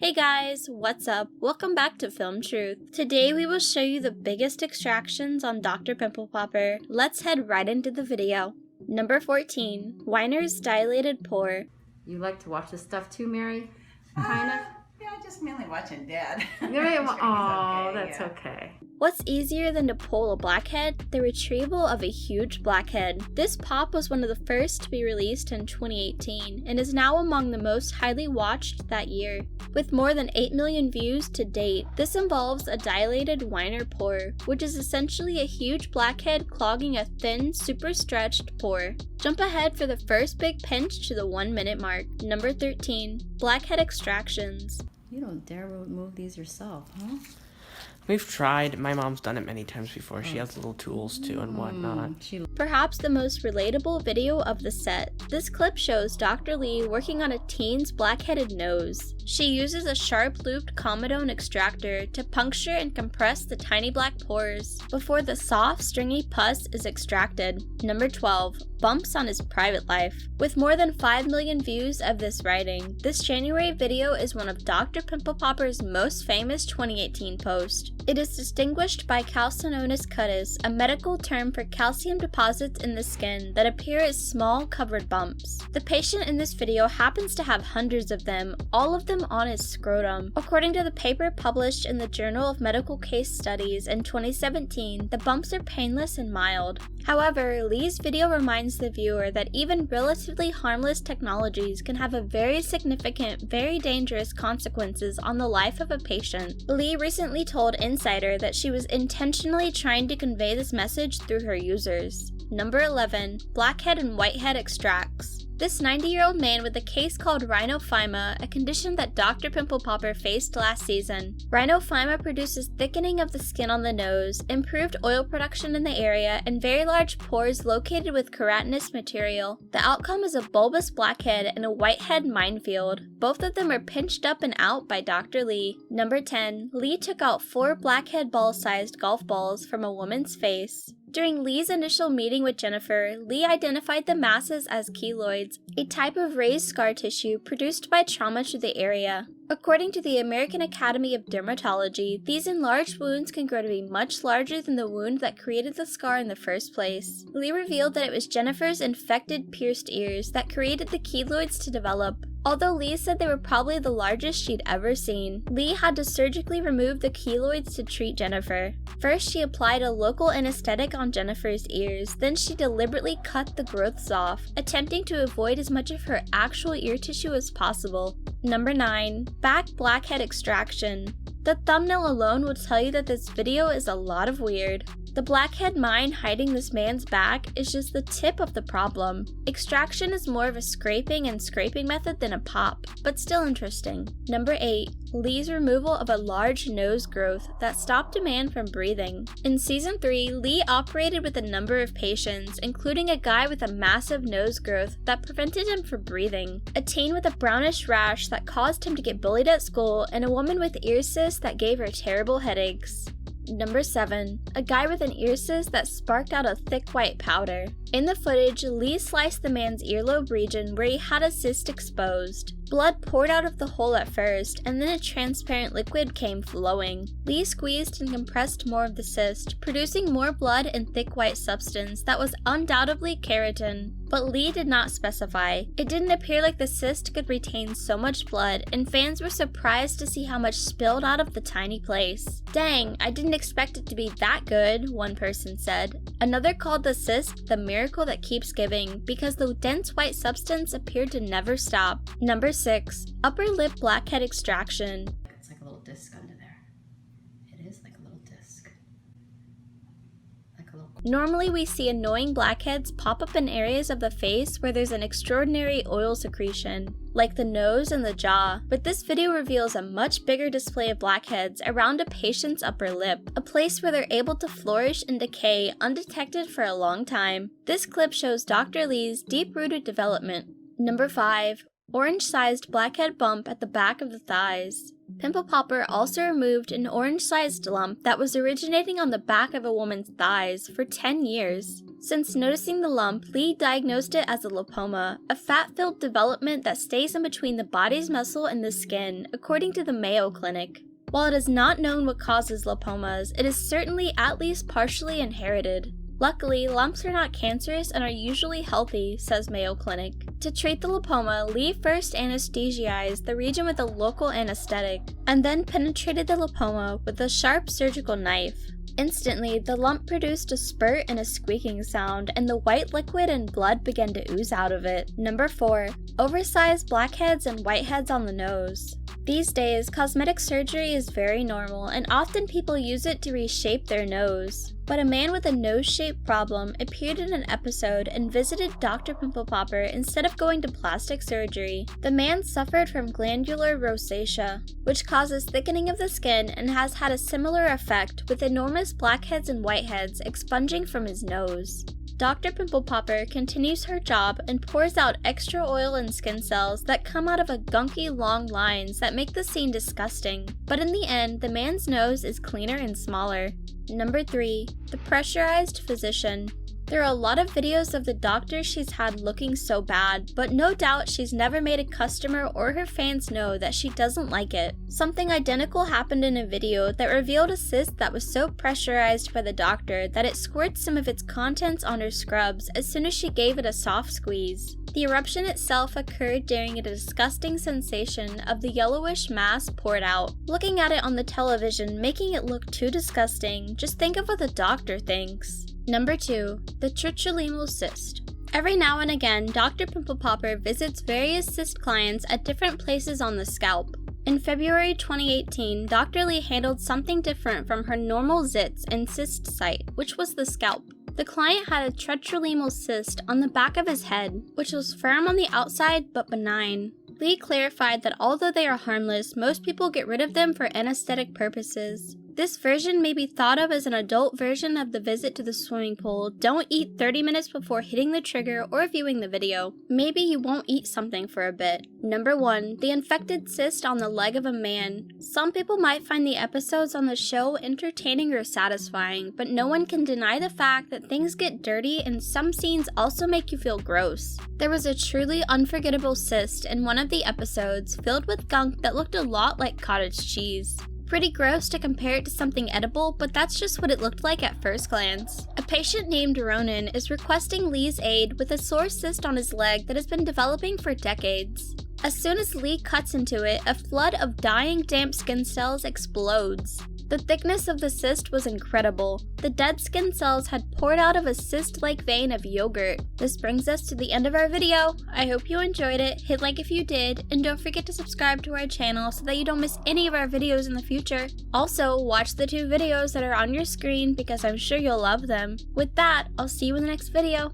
Hey guys, what's up? Welcome back to Film Truth. Today we will show you the biggest extractions on Dr. Pimple Popper. Let's head right into the video. Number 14. Weiner's Dilated Pore. You like to watch this stuff too, Mary? Kind of? Yeah, just mainly watching Dad. That's okay. What's easier than to pull a blackhead? The retrieval of a huge blackhead. This pop was one of the first to be released in 2018 and is now among the most highly watched that year. With more than 8 million views to date, this involves a dilated Weiner pore, which is essentially a huge blackhead clogging a thin, super stretched pore. Jump ahead for the first big pinch to the 1 minute mark. Number 13. Blackhead extractions. You don't dare remove these yourself, huh? We've tried. My mom's done it many times before. She has little tools too and whatnot. Perhaps the most relatable video of the set. This clip shows Dr. Lee working on a teen's black-headed nose. She uses a sharp-looped comedone extractor to puncture and compress the tiny black pores before the soft, stringy pus is extracted. Number 12. Bumps on his private life. With more than 5 million views of this writing, this January video is one of Dr. Pimple Popper's most famous 2018 posts. It is distinguished by calcinosis cutis, a medical term for calcium deposits in the skin that appear as small covered bumps. The patient in this video happens to have hundreds of them, all of them on his scrotum. According to the paper published in the Journal of Medical Case Studies in 2017, the bumps are painless and mild. However, Lee's video reminds the viewer that even relatively harmless technologies can have a very significant, very dangerous consequences on the life of a patient. Lee recently told Insider that she was intentionally trying to convey this message through her users. Number 11. Blackhead and whitehead extracts. This 90-year-old man with a case called rhinophyma, a condition that Dr. Pimple Popper faced last season. Rhinophyma produces thickening of the skin on the nose, improved oil production in the area, and very large pores located with keratinous material. The outcome is a bulbous blackhead and a whitehead minefield. Both of them are pinched up and out by Dr. Lee. Number 10. Lee took out 4 blackhead ball-sized golf balls from a woman's face. During Lee's initial meeting with Jennifer, Lee identified the masses as keloids, a type of raised scar tissue produced by trauma to the area. According to the American Academy of Dermatology, these enlarged wounds can grow to be much larger than the wound that created the scar in the first place. Lee revealed that it was Jennifer's infected pierced ears that created the keloids to develop. Although Lee said they were probably the largest she'd ever seen, Lee had to surgically remove the keloids to treat Jennifer. First, she applied a local anesthetic on Jennifer's ears, then she deliberately cut the growths off, attempting to avoid as much of her actual ear tissue as possible. Number 9. Back blackhead extraction. The thumbnail alone will tell you that this video is a lot of weird. The blackhead mine hiding this man's back is just the tip of the problem. Extraction is more of a scraping and scraping method than a pop, but still interesting. Number 8. Lee's removal of a large nose growth that stopped a man from breathing. In season 3, Lee operated with a number of patients, including a guy with a massive nose growth that prevented him from breathing, a teen with a brownish rash that caused him to get bullied at school, and a woman with ear cysts that gave her terrible headaches. Number 7. A guy with an ear cyst that sparked out a thick white powder. In the footage, Lee sliced the man's earlobe region where he had a cyst exposed. Blood poured out of the hole at first, and then a transparent liquid came flowing. Lee squeezed and compressed more of the cyst, producing more blood and thick white substance that was undoubtedly keratin. But Lee did not specify. It didn't appear like the cyst could retain so much blood, and fans were surprised to see how much spilled out of the tiny place. "Dang, I didn't expect it to be that good," one person said. Another called the cyst the miracle that keeps giving, because the dense white substance appeared to never stop. Number 6. Upper lip blackhead extraction. It's like a little disc under there. It is like a little disc. Normally we see annoying blackheads pop up in areas of the face where there's an extraordinary oil secretion, like the nose and the jaw, but this video reveals a much bigger display of blackheads around a patient's upper lip, a place where they're able to flourish and decay undetected for a long time. This clip shows Dr. Lee's deep-rooted development. Number 5. Orange-sized blackhead bump at the back of the thighs. Pimple Popper also removed an orange-sized lump that was originating on the back of a woman's thighs for 10 years. Since noticing the lump, Lee diagnosed it as a lipoma, a fat-filled development that stays in between the body's muscle and the skin, according to the Mayo Clinic. While it is not known what causes lipomas, it is certainly at least partially inherited. Luckily, lumps are not cancerous and are usually healthy, says Mayo Clinic. To treat the lipoma, Lee first anesthetized the region with a local anesthetic, and then penetrated the lipoma with a sharp surgical knife. Instantly, the lump produced a spurt and a squeaking sound, and the white liquid and blood began to ooze out of it. Number 4. Oversized blackheads and whiteheads on the nose. These days, cosmetic surgery is very normal, and often people use it to reshape their nose. But a man with a nose-shaped problem appeared in an episode and visited Dr. Pimple Popper instead of going to plastic surgery. The man suffered from glandular rosacea, which causes thickening of the skin and has had a similar effect, with enormous blackheads and whiteheads expunging from his nose. Dr. Pimple Popper continues her job and pours out extra oil and skin cells that come out of a gunky long lines that make the scene disgusting. But in the end, the man's nose is cleaner and smaller. Number 3. The pressurized physician. There are a lot of videos of the doctors she's had looking so bad, but no doubt she's never made a customer or her fans know that she doesn't like it. Something identical happened in a video that revealed a cyst that was so pressurized by the doctor that it squirts some of its contents on her scrubs as soon as she gave it a soft squeeze. The eruption itself occurred during a disgusting sensation of the yellowish mass poured out. Looking at it on the television, making it look too disgusting, just think of what the doctor thinks. Number 2. The tricholemal cyst. Every now and again, Dr. Pimple Popper visits various cyst clients at different places on the scalp. In February 2018, Dr. Lee handled something different from her normal zits and cyst site, which was the scalp. The client had a tricholemal cyst on the back of his head, which was firm on the outside but benign. Lee clarified that although they are harmless, most people get rid of them for anesthetic purposes. This version may be thought of as an adult version of the visit to the swimming pool. Don't eat 30 minutes before hitting the trigger or viewing the video. Maybe you won't eat something for a bit. Number 1. The infected cyst on the leg of a man. Some people might find the episodes on the show entertaining or satisfying, but no one can deny the fact that things get dirty and some scenes also make you feel gross. There was a truly unforgettable cyst in one of the episodes filled with gunk that looked a lot like cottage cheese. Pretty gross to compare it to something edible, but that's just what it looked like at first glance. A patient named Ronan is requesting Lee's aid with a sore cyst on his leg that has been developing for decades. As soon as Lee cuts into it, a flood of dying damp skin cells explodes. The thickness of the cyst was incredible. The dead skin cells had poured out of a cyst-like vein of yogurt. This brings us to the end of our video. I hope you enjoyed it. Hit like if you did, and don't forget to subscribe to our channel so that you don't miss any of our videos in the future. Also, watch the 2 videos that are on your screen because I'm sure you'll love them. With that, I'll see you in the next video.